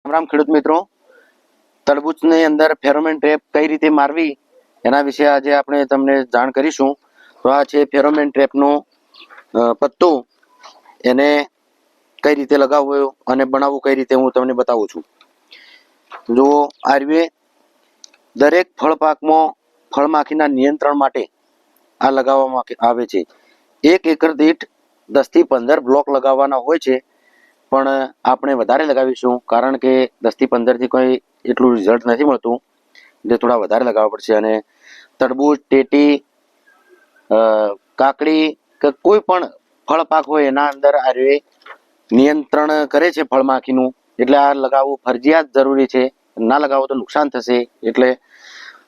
રામ ખેડૂત મિત્રો, તરબૂચની અંદર ફેરોમેન ટ્રેપ કઈ રીતે મારવી એના વિશે આજે આપણે તમને જાણ કરીશું. તો આ છે ફેરોમેન ટ્રેપનું પત્તું, એને કઈ રીતે લગાવવું અને બનાવવું કઈ રીતે હું તમને બતાવું છું. જો આર્વે દરેક ફળ પાકમાં ફળમાખીના નિયંત્રણ માટે આ લગાવવામાં આવે છે. 1 એકર દીઠ 10 થી 15 બ્લોક લગાવવાના હોય છે, પણ આપણે વધારે લગાવીશું કારણ કે 10 થી 15 થી કોઈ એટલું રિઝલ્ટ નથી મળતું, એટલે થોડા વધારે લગાવવા પડશે. અને તરબૂચ, ટેટી, કાકડી કે કોઈ પણ ફળ પાક હોય એના અંદર આર્વે નિયંત્રણ કરે છે ફળમાખીનું, એટલે આ લગાવવું ફરજિયાત જરૂરી છે. ના લગાવો તો નુકસાન થશે. એટલે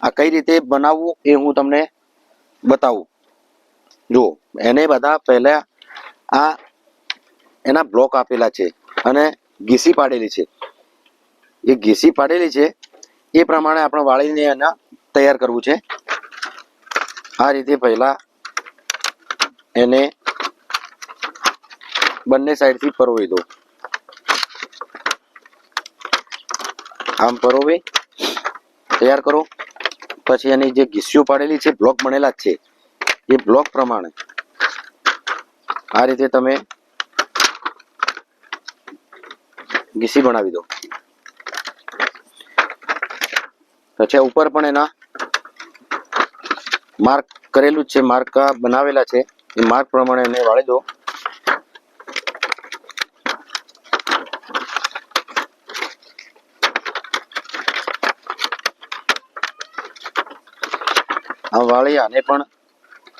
આ કઈ રીતે બનાવવું એ હું તમને બતાવું. જો એને બધા પહેલા આ એના બ્લોક આપેલા છે અને ઘીસી પાડેલી છે. એ ઘીસી પાડેલી છે એ પ્રમાણે આપણે વાળીને એના તૈયાર કરવું છે. આ રીતે પહેલા એને બંને સાઈડથી પરોવી દો. આમ પરોવી તૈયાર કરો. પછી એની જે ઘીસીઓ પાડેલી છે, બ્લોક બનેલા જ છે, એ બ્લોક પ્રમાણે આ રીતે તમે ઘીસી બનાવી દો. પછી ઉપર પણ એના માર્ક કરેલું જ છે, માર્ક બનાવેલા છે, એ માર્ક પ્રમાણે એને વાળી દો. આ વાળી આને પણ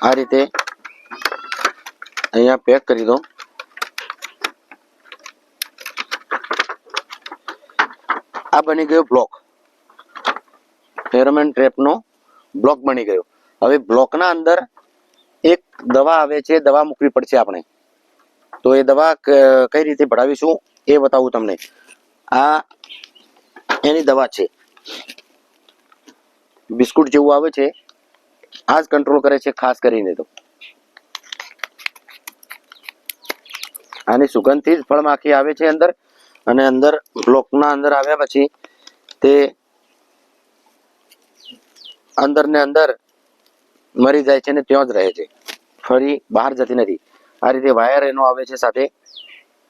આ રીતે અહીંયા પેક કરી દો. આ બની ગયો બ્લોક, ફેરોમેન ટ્રેપનો બ્લોક બની ગયો. હવે બ્લોકના અંદર એક દવા આવે છે, દવા મૂકવી પડશે આપણે. તો એ દવા કઈ રીતે ભરાવીશું એ બતાવું તમને. આ એની દવા છે, બિસ્કુટ જેવું આવે છે, આ જ કંટ્રોલ કરે છે ખાસ કરીને. તો આની સુગંધથી જ ફળમાખી આવે છે અંદર, અને અંદર બ્લોકના અંદર આવ્યા પછી તે અંદર ને અંદર મરી જાય છે ને ત્યાં જ રહે છે, ફરી બહાર જતી નથી. આ રીતે વાયર એનો આવે છે સાથે,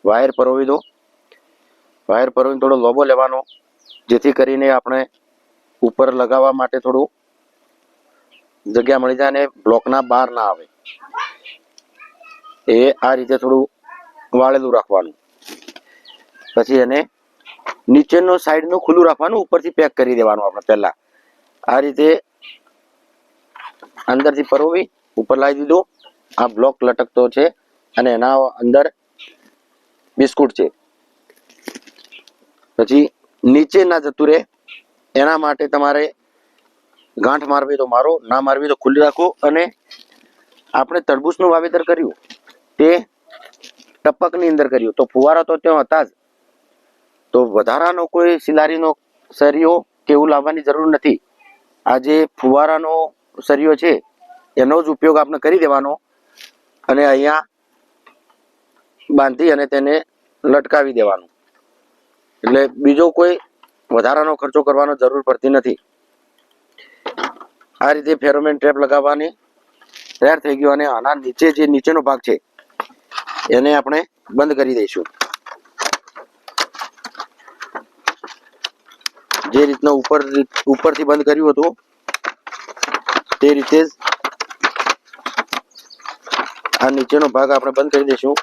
વાયર પરોવી દો. વાયર પરોવીને થોડો લોબો લેવાનો, જેથી કરીને આપણે ઉપર લગાવવા માટે થોડું જગ્યા મળી જાય અને બ્લોકના બહાર ના આવે. એ આ રીતે થોડું વાળેલું રાખવાનું. પછી એને નીચેનો સાઈડનું ખુલ્લું રાખવાનું, ઉપરથી પેક કરી દેવાનું આપણે પહેલા. આ રીતે અંદરથી પરોવી ઉપર લાવી દીધું. આ બ્લોક લટકતો છે અને એના અંદર બિસ્કુટ છે. પછી નીચે ના જતું રહે એના માટે તમારે ગાંઠ મારવી તો મારો, ના મારવી તો ખુલ્લી રાખો. અને આપણે તરબૂચનું વાવેતર કર્યું તે ટપકની અંદર કર્યું, તો ફુવારા તો ત્યાં હતા જ, તો વધારાનો કોઈ સિલારીનો સરિયો કે એવું લાવવાની જરૂર નથી. આ જે ફુવારાનો સરિયો છે એનો જ ઉપયોગ આપણે કરી દેવાનો, અને અહીંયા બાંધી અને તેને લટકાવી દેવાનું. એટલે બીજો કોઈ વધારાનો ખર્ચો કરવાનો જરૂર પડતી નથી. આ રીતે ફેરોમેન ટ્રેપ લગાવવાની તૈયાર થઈ ગયો. અને આના નીચે જે નીચેનો ભાગ છે એને આપણે બંધ કરી દઈશું. જે રીતના ઉપરથી બંધ કર્યું હતું તે રીતે જ આ નીચેનો ભાગ આપણે બંધ કરી દઈશું.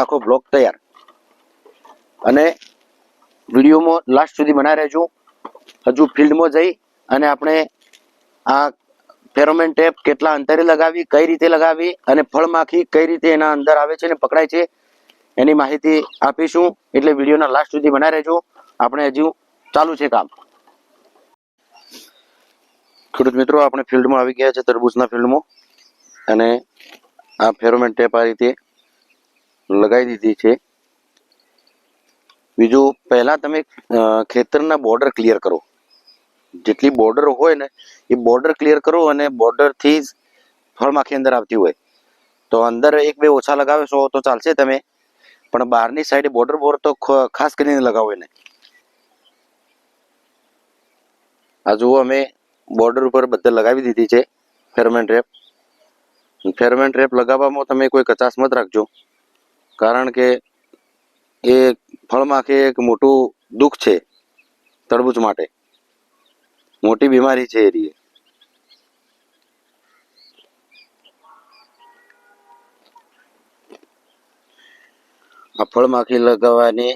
આખો બ્લોક તૈયાર. અને વિડીયોમાં લાસ્ટ સુધી બનાવી રહેજો. હજુ ફિલ્ડમાં જઈ અને આપણે આ ફેરોમેન ટેપ કેટલા અંતરે લગાવી, કઈ રીતે લગાવી, અને ફળમાખી કઈ રીતે એના અંદર આવે છે ને પકડાય છે એની માહિતી આપીશું. એટલે વિડીયોના લાસ્ટ સુધી બનાવી રહેજો. આપણે હજુ ચાલુ છે કામ. ખેડૂત મિત્રો, આપણે ફિલ્ડમાં આવી ગયા છે, તરબૂચના ફિલ્ડમાં. અને આ ફેરોમેન ટેપ આ રીતે લગાવી દીધી છે. બીજું, પહેલા તમે ખેતરના બોર્ડર ક્લિયર કરો. જેટલી બોર્ડર હોય ને એ બોર્ડર ક્લિયર કરો, અને બોર્ડરથી જ ફળમાખી અંદર આવતી હોય. તો અંદર એક બે ઓછા લગાવશો તો ચાલશે તમે, પણ બહારની સાઈડ બોર્ડર બોર તો ખાસ કરીને લગાવો એને. આ જુઓ અમે બોર્ડર ઉપર બધે લગાવી દીધી છે ફેરોમેન ટ્રેપ. ફેરોમેન ટ્રેપ લગાવવામાં તમે કોઈ કચાશ મત રાખજો, કારણ કે એ ફળમાંથી એક મોટું દુઃખ છે તરબૂચ માટે, મોટી બીમારી છે એ રહી. આ ફળમાખી લગાવવાની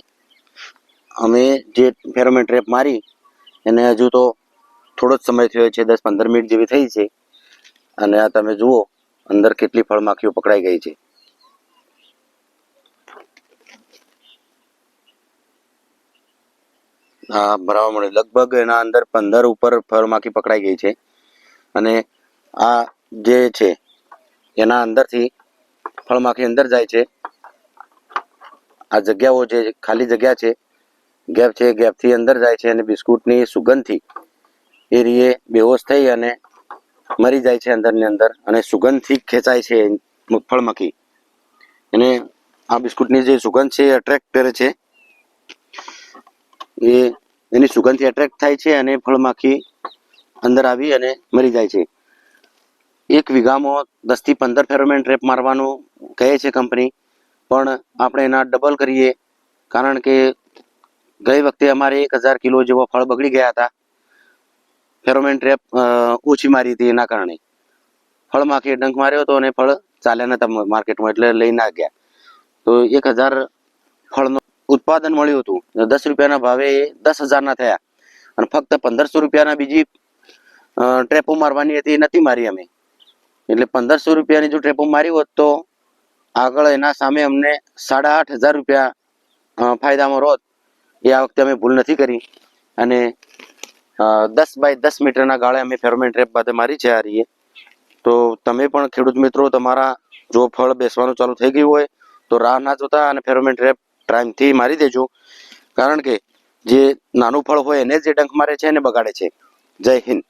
અમે જે ફેરોમેન ટ્રેપ મારી એને હજુ તો થોડો જ સમય થયો છે, 10-15 મિનિટ જેવી થઈ છે. અને આ તમે જુઓ અંદર કેટલી ફળમાખીઓ પકડાઈ ગઈ છે. આ ભરાવા મળે લગભગ એના અંદર 15 ઉપર ફળમાખી પકડાઈ ગઈ છે. અને આ જે છે એના અંદરથી ફળમાખી અંદર જાય છે. આ જગ્યાઓ જે ખાલી જગ્યા છે, ગેપ છે, ગેપથી અંદર જાય છે અને બિસ્કુટની સુગંધથી એ રીએ બેહોશ થઈ અને મરી જાય છે અંદરની અંદર. અને સુગંધથી ખેંચાય છે ફળમાખી, અને આ બિસ્કુટની જે સુગંધ છે એ એટ્રેક્ટ કરે છે, એ એની સુગંધથી એટ્રેક્ટ થાય છે અને ફળમાખી અંદર આવી અને મરી જાય છે. 1 વીઘામાં 10 થી 15 ફેરોમેન ટ્રેપ મારવાનું કહે છે કંપની, પણ આપણે એના ડબલ કરીએ, કારણ કે ગઈ વખતે અમારે 1000 કિલો જેવો ફળ બગડી ગયા હતા ફેરોમેન ટ્રેપ ઓછી મારી હતી. એના કારણે ફળમાખીએ ડંખ માર્યો હતો અને ફળ ચાલ્યા નતા માર્કેટમાં, એટલે લઈ ના ગયા. તો 1000 ફળનું ઉત્પાદન મળ્યું હતું, 10 રૂપિયાના ભાવે એ 10,000 થયા, અને ફક્ત 1500 રૂપિયાના બીજી ટ્રેપો મારવાની હતી, નથી મારી અમે. એટલે 1500 રૂપિયાની જો ટ્રેપો મારી હોત તો આગળ એના સામે અમને 8,500 રૂપિયા ફાયદામાં રોત. એ આ વખતે અમે ભૂલ નથી કરી, અને 10 બાય 10 મીટરના ગાળે અમે ફેરોમેન ટ્રેપ બધે મારી છે આ રીએ. તો તમે પણ ખેડૂત મિત્રો, તમારા જો ફળ બેસવાનું ચાલુ થઈ ગયું હોય તો રાહ ના જોતા અને ફેરોમેન ટ્રેપ ટાઈમથી મારી દેજો, કારણ કે જે નાનું ફળ હોય એને જે ડંખ મારે છે એને બગાડે છે. જય હિન્દ.